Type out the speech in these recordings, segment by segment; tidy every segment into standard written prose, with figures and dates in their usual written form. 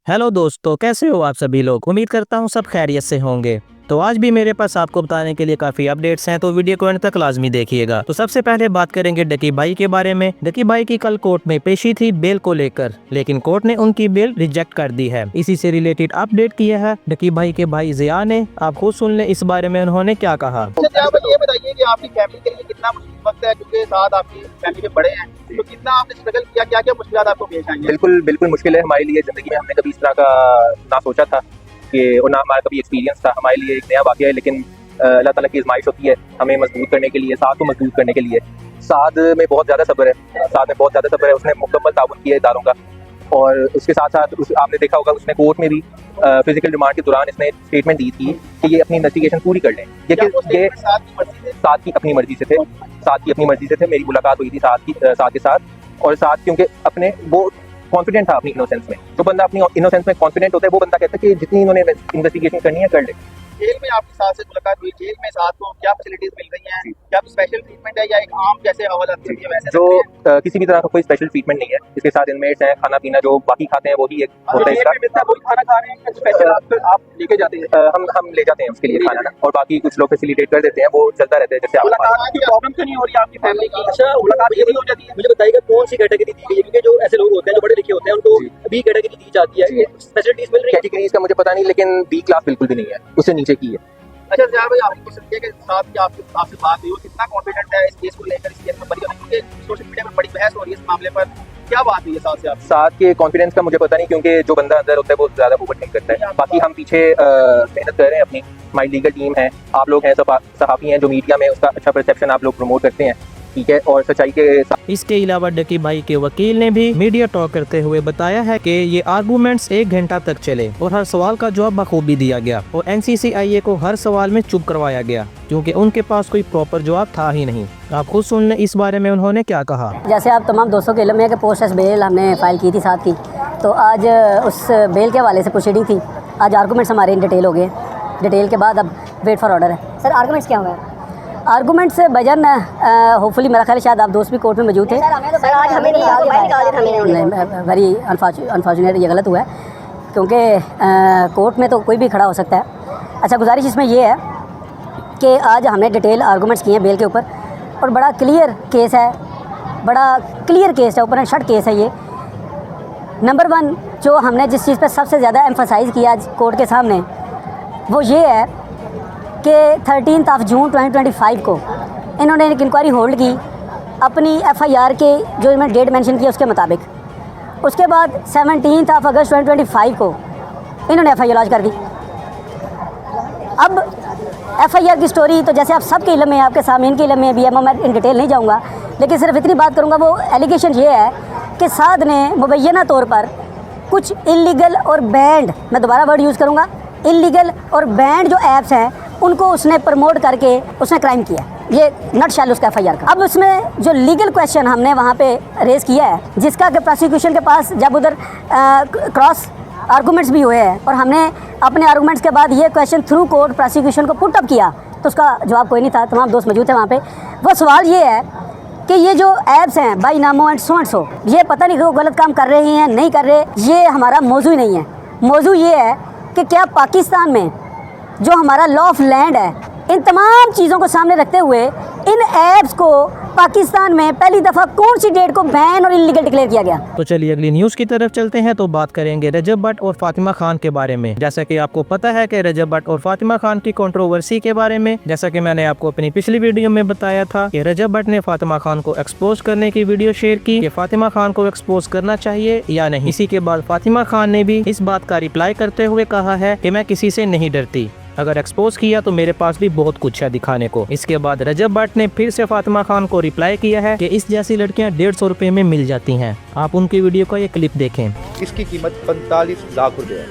Hello दोस्तों, कैसे हो आप सभी लोग। उम्मीद करता हूँ सब खैरियत से होंगे। तो आज भी मेरे पास आपको बताने के लिए काफी अपडेट्स हैं, तो वीडियो को अंत तक लाजमी देखिएगा। तो सबसे पहले बात करेंगे डकी भाई के बारे में। डकी भाई की कल कोर्ट में पेशी थी बेल को लेकर, लेकिन कोर्ट ने उनकी बेल रिजेक्ट कर दी है। इसी से रिलेटेड अपडेट किया है डकी भाई के भाई जिया ने। आप खुद सुन लें इस बारे में उन्होंने क्या कहा। ये बताइए कि आपकी फैमिली के लिए कितना मुश्किल वक्त है, क्योंकि साथ आपकी फैमिली के बड़े हैं, तो कितना आपने स्ट्रगल किया, क्या क्या मुश्किलात आपको पेश आई हैं? बिल्कुल मुश्किल है हमारे लिए। जिंदगी में हमने कभी इस तरह का ना सोचा था कि और ना हमारा कभी एक्सपीरियंस था। हमारे लिए एक नया वाक़या है, लेकिन अल्लाह ताला की आज़माइश होती है हमें मजबूत करने के लिए, साथ को मजबूत करने के लिए। साथ में बहुत ज़्यादा सब्र है, साथ में बहुत ज़्यादा सब्र है। उसने मुकम्मल ताउन किया इदारों का, और उसके साथ साथ आपने देखा होगा उसने कोर्ट में भी फिजिकल रिमांड के दौरान इसने स्टेटमेंट दी थी कि ये अपनी इन्वेस्टिगेशन पूरी कर लें। ये साथ की अपनी मर्जी से थे। मेरी मुलाकात हुई थी साथ के साथ, और साथ क्योंकि अपने वो कॉन्फिडेंट था अपनी इनोसेंस में। जो बंदा अपनी इनोसेंस में कॉन्फिडेंट होता है वो बंदा कहता है कि जितनी इन्होंने इन्वेस्टिगेशन करनी है कर ले। जेल में आपके साथ से मुलाकात हुई, जेल में साथ को क्या फैसिलिटीज मिल रही हैं, क्या स्पेशल ट्रीटमेंट है या एक आम जैसे हवालात मिलती है वैसे? जो किसी भी तरह का कोई स्पेशल ट्रीटमेंट नहीं है। इसके साथ इनमेट्स हैं, खाना पीना जो बाकी खाते हैं वही एक होता है इसका। वही खाना खा रहे हैं, स्पेशल आप लेके जाते हैं? हम ले जाते हैं उसके लिए खाना ना, और बाकी कुछ लोग फैसिलिटेट कर देते हैं, वो चलता रहता है। जैसे मुलाकात की प्रॉब्लम तो नहीं हो रही आपकी फैमिली की? अच्छा, मुलाकात ये भी हो जाती है। मुझे बताइएगा कौन सी कैटेगरी दी गई है, क्योंकि जो ऐसे लोग होते हैं जो बड़े लिखे होते हैं उनको बी कैटेगरी दी जाती है, फैसिलिटीज मिल रही है? कैटेगरीज का मुझे पता नहीं, लेकिन बी क्लास बिल्कुल भी नहीं है, उससे नीचे की है। अच्छा यार भाई, आपको समझिए कि साथ की आपसे बात हुई, कितना कॉन्फिडेंट है इस केस को लेकर, इस केस में बड़ी क्योंकि सोशल मीडिया में बड़ी बहस हो रही है इस मामले पर, क्या बात हुई है साथ से? आप साथ के कॉन्फिडेंस का मुझे पता नहीं, क्योंकि जो बंदा अंदर होता है वो ज्यादा ओवरथिंक करता है। बाकी हम पीछे मेहनत कर रहे हैं, अपनी हमारी लीगल टीम है, आप लोग हैं, सहाफ़ी हैं जो मीडिया में उसका अच्छा परसेप्शन आप लोग प्रमोट करते हैं, ठीक है, और सच्चाई के साथ। इसके अलावा डकी भाई के वकील ने भी मीडिया टॉक करते हुए बताया है कि ये आर्गूमेंट्स 1 घंटा तक चले और हर सवाल का जवाब बखूबी दिया गया, और NCCIA को हर सवाल में चुप करवाया गया क्योंकि उनके पास कोई प्रॉपर जवाब था ही नहीं। आप खुद सुन लें इस बारे में उन्होंने क्या कहा। जैसे आप तमाम दोस्तों के इल्म है कि पोस्ट बेल हमने फाइल की थी साथ की, तो आज उस बेल के हवाले से प्रोसीडिंग थी। आज आर्गूमेंट्स हमारे इन डिटेल हो गए। डिटेल के बाद अब वेट फॉर ऑर्डर है। सर आर्गूमेंट्स क्या हुआ? आर्गूमेंट से बजन होपफुली मेरा ख्याल शायद आप दोस्त भी कोर्ट में मौजूद थे। सर आज हमें नहीं, वेरी अनफॉर्चुनेट, ये गलत हुआ है क्योंकि कोर्ट में तो कोई भी खड़ा हो सकता है। अच्छा, गुजारिश इसमें ये है कि आज हमने डिटेल आर्गूमेंट्स किए हैं बेल के ऊपर, और बड़ा क्लियर केस है, ओपन एंड शट केस है ये। नंबर 1 जो हमने जिस चीज़ पर सबसे ज़्यादा एम्फसाइज़ किया आज कोर्ट के सामने, वो ये है कि 13 जून 2025 को इन्होंने एक इंक्वायरी होल्ड की अपनी FIR के जो इन्होंने डेट मेंशन किया उसके मुताबिक। उसके बाद 17 अगस्त 2025 को इन्होंने FIR लॉन्च कर दी। अब FIR की स्टोरी तो जैसे आप सबके इल्म में, आपके सामीन के इल्म में भी है, मैं इन डिटेल नहीं जाऊँगा, लेकिन सिर्फ इतनी बात करूँगा। वो एलिगेशन ये है कि साद ने मुबैना तौर पर कुछ इलीगल और बैंड, मैं दोबारा वर्ड यूज़ करूँगा, इलीगल और बैंड जो ऐप्स हैं उनको उसने प्रमोट करके उसने क्राइम किया। ये नट शैल उसका FIR का। अब उसमें जो लीगल क्वेश्चन हमने वहाँ पे रेज़ किया है, जिसका कि प्रोसिक्यूशन के पास जब उधर क्रॉस आर्गूमेंट्स भी हुए हैं और हमने अपने आर्गूमेंट्स के बाद ये क्वेश्चन थ्रू कोर्ट प्रोसिक्यूशन को पुट अप किया, तो उसका जवाब कोई नहीं था। तमाम दोस्त मौजूद थे वहाँ पे। वो सवाल ये है कि ये जो ऐप्स हैं बाई नामो एंड सो, ये पता नहीं कि वो गलत काम कर रहे हैं नहीं कर रहे, ये हमारा मौजू ही नहीं है। मौजू ये है कि क्या पाकिस्तान में जो हमारा लॉ ऑफ लैंड है, इन तमाम चीज़ों को सामने रखते हुए इन ऐप्स को पाकिस्तान में पहली दफ़ा कौन सी डेट को बैन और इलीगल डिक्लेयर किया गया। तो चलिए अगली न्यूज़ की तरफ चलते हैं। तो बात करेंगे रजब भट्ट और फातिमा खान के बारे में। जैसा कि आपको पता है कि रजब भट्ट और फातिमा खान की कंट्रोवर्सी के बारे में, जैसा कि मैंने आपको अपनी पिछली वीडियो में बताया था कि रजब भट्ट ने फातिमा खान को एक्सपोज करने की वीडियो शेयर की कि फातिमा खान को एक्सपोज करना चाहिए या नहीं। इसी के बाद फातिमा खान ने भी इस बात का रिप्लाई करते हुए कहा है कि मैं किसी से नहीं डरती, अगर एक्सपोज किया तो मेरे पास भी बहुत कुछ है दिखाने को। इसके बाद रजब भट्ट ने फिर से फातिमा खान को रिप्लाई किया है कि इस जैसी लड़कियां 150 रुपए में मिल जाती हैं। आप उनकी वीडियो का ये क्लिप देखें। इसकी कीमत 45 लाख रुपए है।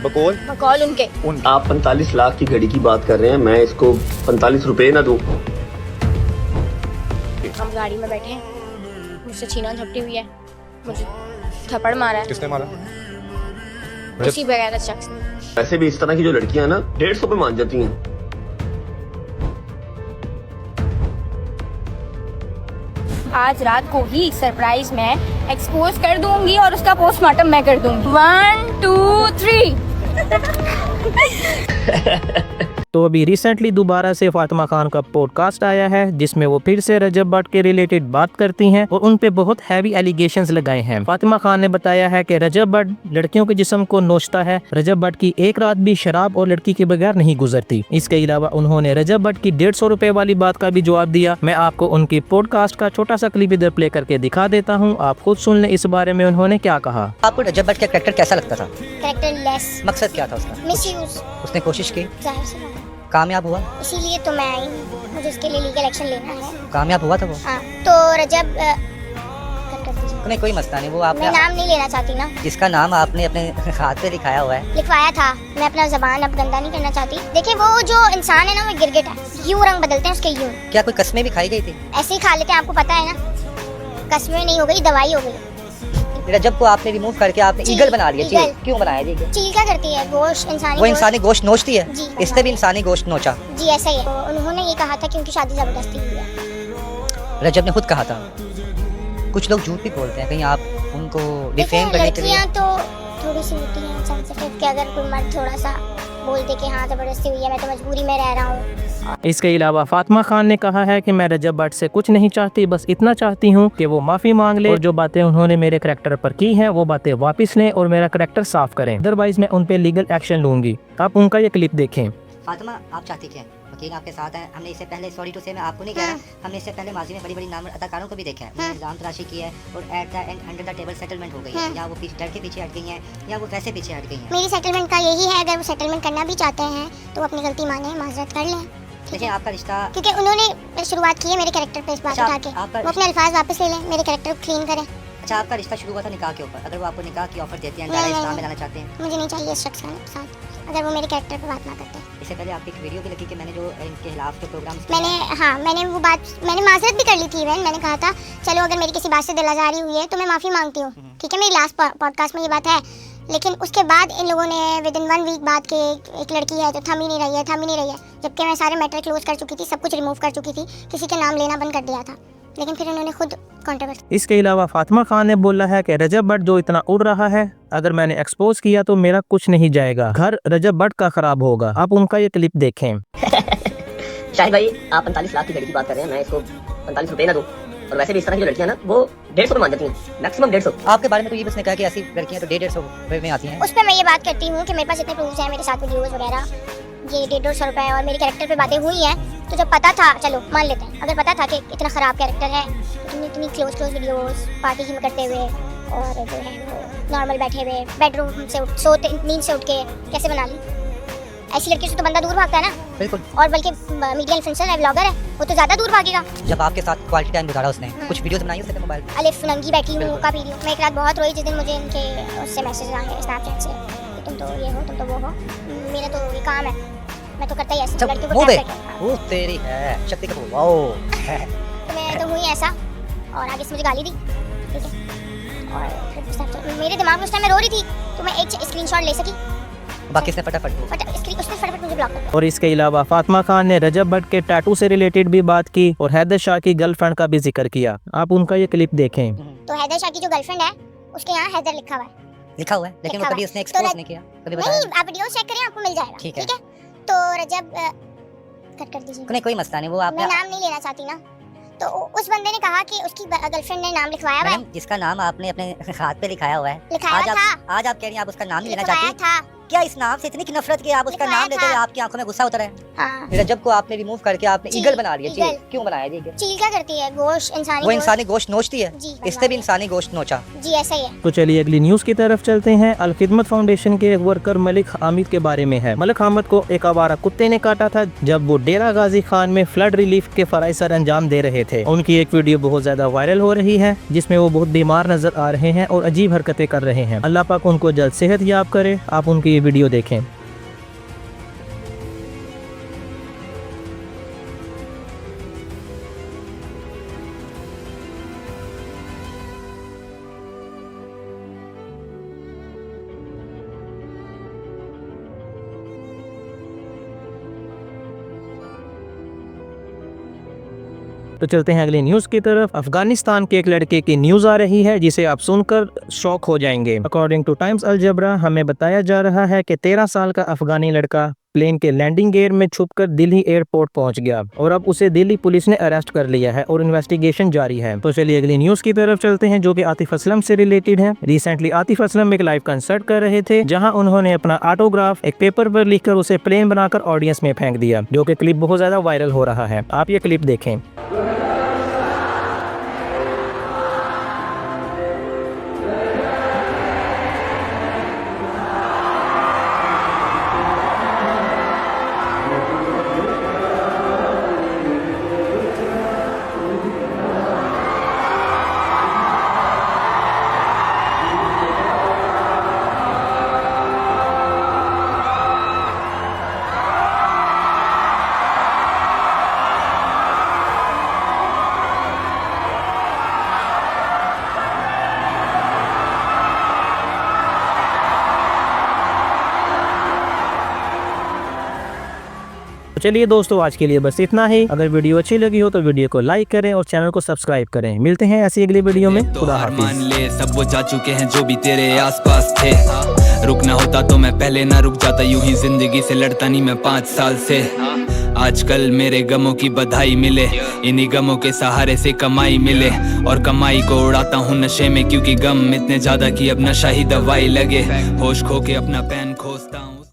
बकौल उनके आप 45 लाख की घड़ी की बात कर रहे हैं, मैं इसको 45 रुपए ना दूं। हम गाड़ी में बैठे हैं, मुझसे छीना झपटी हुई है, मुझे थप्पड़ मारा है। किसने मारा? उसी बगैर शख्स ने। वैसे भी इस तरह की जो लड़कियां ना 150 पे मान जाती हैं। आज रात को ही सरप्राइज में एक्सपोज कर दूंगी और उसका पोस्टमार्टम मैं कर दूंगी। 1 2 तो अभी रिसेंटली दोबारा से फातिमा खान का पॉडकास्ट आया है जिसमें वो फिर से रजब भट्ट के रिलेटेड बात करती हैं और उन पे बहुत हैवी एलिगेशंस लगाए हैं। फातिमा खान ने बताया है कि रजब भट्ट लड़कियों के जिस्म को नोचता है। रजब भट्ट की एक रात भी शराब और लड़की के बगैर नहीं गुजरती। इसके अलावा उन्होंने रजब भट्ट की 150 रुपए वाली बात का भी जवाब दिया। मैं आपको उनकी पॉडकास्ट का छोटा सा क्लिप इधर प्ले करके दिखा देता हूँ, आप खुद सुन लें इस बारे में उन्होंने क्या कहा। आपको रजब भट्ट का कैरेक्टर कैसा लगता था? कैरेक्टर लेस, मकसद क्या था उसका? मिसयूज। उसने कोशिश की, जाहिर सी बात है, कामयाब हुआ? इसीलिए तो मैं आई हूँ, मुझे उसके लिए लीगल एक्शन लेना है। कामयाब हुआ था वो? हाँ, तो रजब कट कर दीजिए। नहीं कोई मसला नहीं, वो मैं आपने नाम नहीं लेना चाहती ना, जिसका नाम आपने अपने हाथ पे लिखाया हुआ है। लिखवाया था। मैं अपना जबान अब गंदा नहीं करना चाहती। देखिए वो जो इंसान है ना, वो गिरगिट है, यूं रंग बदलते हैं उसके यूं। क्या कोई कस्में भी खाई गई थी? ऐसे ही खा लेते हैं, आपको पता है ना। कस्में नहीं हो गई, दवाई हो गई। रजब को आपने रिमूव करके आपने जी, ईगल बना लिया। ईगल। चील क्यों बनाया जी? चील क्या करती है? गोश्त, इंसानी वो इंसानी गोश्त नोचती है, जी, इसने भी इंसानी गोश्त नोचा। जी ऐसा ही है। तो उन्होंने ये कहा था कि उनकी शादी जबरदस्ती हुई है। रजब ने खुद कहा था। कुछ लोग झूठ भी बोलते हैं, कहीं आप उनको डिफेम करने के लिए। लड़कियां तो थोड़ी सी होती हैं सेंसिटिव कि अगर कोई मर्द थोड़ा सा बोल दे कि हाँ जबरदस्ती हुई है, मैं तो मजबूरी में रह रहा हूँ। इसके अलावा फातिमा खान ने कहा है कि मैं रजब भट्ट से कुछ नहीं चाहती, बस इतना चाहती हूँ कि वो माफी मांग ले और जो बातें उन्होंने मेरे करैक्टर पर की हैं वो बातें वापस लें और मेरा करैक्टर साफ करें, अदरवाइज मैं उन पे लीगल एक्शन लूंगी। आप उनका ये क्लिप देखें। फातिमा आप चाहती क्या? वकील आपके साथ है। हमने इससे पहले, सॉरी टू से मैं आपको नहीं कह रहा, हमने इससे पहले माजी में बड़ी बड़ी नाम अदाकारों को भी देखा है, इल्जाम तराशी की है और at the end under the table settlement हो गई है। या वो डर के पीछे हट गई हैं या वो वैसे पीछे हट गई हैं। मेरी सेटलमेंट का यही है, अगर वो सेटलमेंट करना भी चाहते हैं तो अपनी गलती माने, माजरत कर लें। देखिए आपका रिश्ता, क्योंकि उन्होंने शुरुआत की है मेरे कैरेक्टर पे इस बात उठा के, वो अपने अल्फाज वापस ले लें, मेरे कैरेक्टर को क्लीन करें। अच्छा आपका रिश्ता शुरू हुआ था निकाह के ऊपर। अगर वो आपको निकाह की ऑफर देते हैं, नहीं, डायरेक्ट नहीं, इस्लाम में नहीं। लाना चाहते हैं, मुझे नहीं चाहिए इस शख्स का साथ, अगर वो मेरे कैरेक्टर पे बात ना करते। इससे पहले आपकी एक वीडियो भी लगी कि मैंने जो इनके खिलाफ जो प्रोग्राम मैंने वो बात, मैंने माजरत भी कर ली थी। मैंने कहा था चलो अगर मेरी किसी बात से दिल आजारी हुई है तो मैं माफ़ी मांगती हूँ, ठीक है। मेरी लास्ट पॉडकास्ट में ये बात है, लेकिन उसके बाद इन लोगों ने विद इन 1 वीक बाद के एक लड़की है जो थम ही नहीं रही है, जबकि मैं सारे मैटर क्लोज कर चुकी थी, सब कुछ रिमूव कर चुकी थी, किसी के नाम लेना बंद कर दिया था, लेकिन फिर उन्होंने खुद कंट्रोवर्सी। इसके अलावा फातिमा खान ने बोला है कि रजब भट्ट जो इतना उड़ रहा है, अगर मैंने एक्सपोज किया तो मेरा कुछ नहीं जाएगा, घर रजब भट्ट का खराब होगा। आप उनका ये क्लिप देखें। शाहिद भाई आप 45 लाख की घड़ी की बात कर रहे हैं, मैं इसको 45 रुपए ना दूं, और वैसे भी इस तरह की जो लड़कियां ना वो 150 में मान जाती हैं, मैक्सिमम 150। आपके बारे में तो ये बस ने कहा कि ऐसी लड़कियां तो 150 रुपए में आती हैं। उस पर मैं ये बात करती हूँ कि मेरे पास इतने प्रूफ्स हैं, मेरे साथ वीडियोस वगैरह, ये 150 रुपए और मेरे कैरेक्टर पे बातें हुई हैं। तो जब पता था, चलो मान लेते हैं, अगर पता था कि इतना ख़राब कैरेक्टर है तो तुमने इतनी क्लोज वीडियोस पार्टी में करते हुए और जो है वो नॉर्मल बैठे हुए बेडरूम से सोते नींद से उठ के कैसे बना ली? ऐसी लड़की से तो बंदा दूर भागता है ना। बिल्कुल। और बल्कि मीडिया इन्फ्लुएंसर है, ब्लॉगर है, वो तो ज़्यादा दूर भागेगा। जब आपके साथ क्वालिटी टाइम गुजारा उसने, कुछ वीडियोस बनाई उसने मोबाइल पे। अलिफ नंगी बैठी हूँ का वीडियो, मैं एक रात बहुत रोई जिस दिन मुझे इनके उससे मैसेज आए स्नैपचैट से कि तुम तो ये हो, तुम तो वो हो। मेरा तो ये काम है, मैं तो करता ही ऐसा लड़कियों को टैग करके। वो तेरी है शक्ति कपूर, वाओ। तो मैं तो हुई ऐसा और आगे से मुझे गाली दी, ठीक है। और फिर स्नैपचैट मेरे दिमाग में उस टाइम मैं रो रही थी तो मैं एक स्क्रीनशॉट ले सकी, बाकी से फटाफट उसने फटाफट मुझे ब्लॉक कर दिया। और इसके अलावा फातिमा खान ने रजब भट्ट के टैटू से रिलेटेड भी बात की और हैदर शाह की गर्लफ्रेंड का भी जिक्र किया। आप उनका ये क्लिप देखें। तो हैदर शाह की जो गर्लफ्रेंड है उसके यहाँ हैदर लिखा हुआ है, लेकिन वो कभी उसने एक्सपोज नहीं किया, कभी बताया नहीं। आप वीडियो चेक करें, आपको मिल जाएगा, ठीक है। तो रजब कट कर दीजिए। नहीं कोई मसला नहीं, वो आप मैं नाम नहीं लेना चाहती ना। तो उस बंदे ने कहा कि उसकी गर्लफ्रेंड ने नाम लिखवाया हुआ है, जिसका नाम आपने अपने हाथ पे लिखाया हुआ है। लिखाया था। आज आप कह रही हैं आप उसका नाम नहीं लेना लिखवाया चाहती था। क्या इस नाम से इतनी की नफरत कि आप उसका लिखवाया नाम लेते हुए था। आपकी आंखों में गुस्सा उतर है? हाँ। रजब को आपने रिमूव करके आपने ईगल बना लिया। ईगल। क्यों बनाया जी ईगल? चील क्या करती है? गोश्त, इंसानी वो इंसानी गोश्त नोचती है, जी, इसने भी इंसानी गोश्त नोचा। जी ऐसा ही है। तो चलिए अगली न्यूज की तरफ चलते हैं। अल खिदमत फाउंडेशन के एक वर्कर मलिक हामिद के बारे में है। मलिक हामिद को एक आवारा कुत्ते ने काटा था जब वो डेरा गाजी खान में फ्लड रिलीफ के फराइज सर अंजाम दे रहे थे। उनकी एक वीडियो बहुत ज्यादा वायरल हो रही है जिसमें वो बहुत बीमार नजर आ रहे हैं और अजीब हरकतें कर रहे हैं। अल्लाह पाक उनको जल्द सेहत याब करे। आप उनकी ये वीडियो देखें। तो चलते हैं अगली न्यूज की तरफ। अफगानिस्तान के एक लड़के की न्यूज आ रही है जिसे आप सुनकर शॉक हो जाएंगे। अकॉर्डिंग टू टाइम्स अल जबरा हमें बताया जा रहा है कि 13 साल का अफगानी लड़का प्लेन के लैंडिंग गियर में छुपकर दिल्ली एयरपोर्ट पहुंच गया और अब उसे दिल्ली पुलिस ने अरेस्ट कर लिया है और इन्वेस्टिगेशन जारी है। तो चलिए अगली न्यूज की तरफ चलते हैं जो कि आतिफ असलम से रिलेटेड है। रिसेंटली आतिफ असलम एक लाइव कंसर्ट कर रहे थे जहां उन्होंने अपना ऑटोग्राफ एक पेपर पर लिखकर उसे प्लेन बनाकर ऑडियंस में फेंक दिया, जो कि क्लिप बहुत ज्यादा वायरल हो रहा है। आप ये क्लिप देखें। चलिए दोस्तों, आज के लिए बस इतना ही। अगर वीडियो अच्छी लगी हो तो वीडियो को लाइक करें और चैनल को सब्सक्राइब करें। मिलते हैं ऐसी अगली वीडियो में। खुदा हाफिज। मान ले सब वो जा चुके हैं जो भी तेरे आसपास थे। रुकना होता तो मैं पहले ना रुक जाता, यूं ही जिंदगी से लड़ता नहीं मैं 5 साल से। आजकल मेरे गमों की बधाई मिले, इन्हीं गमों के सहारे से कमाई मिले, और कमाई को उड़ाता हूँ नशे में, क्योंकि गम इतने ज्यादा कि अब नशा ही दवाई लगे। होश खो के अपना पैन खोजता हूँ।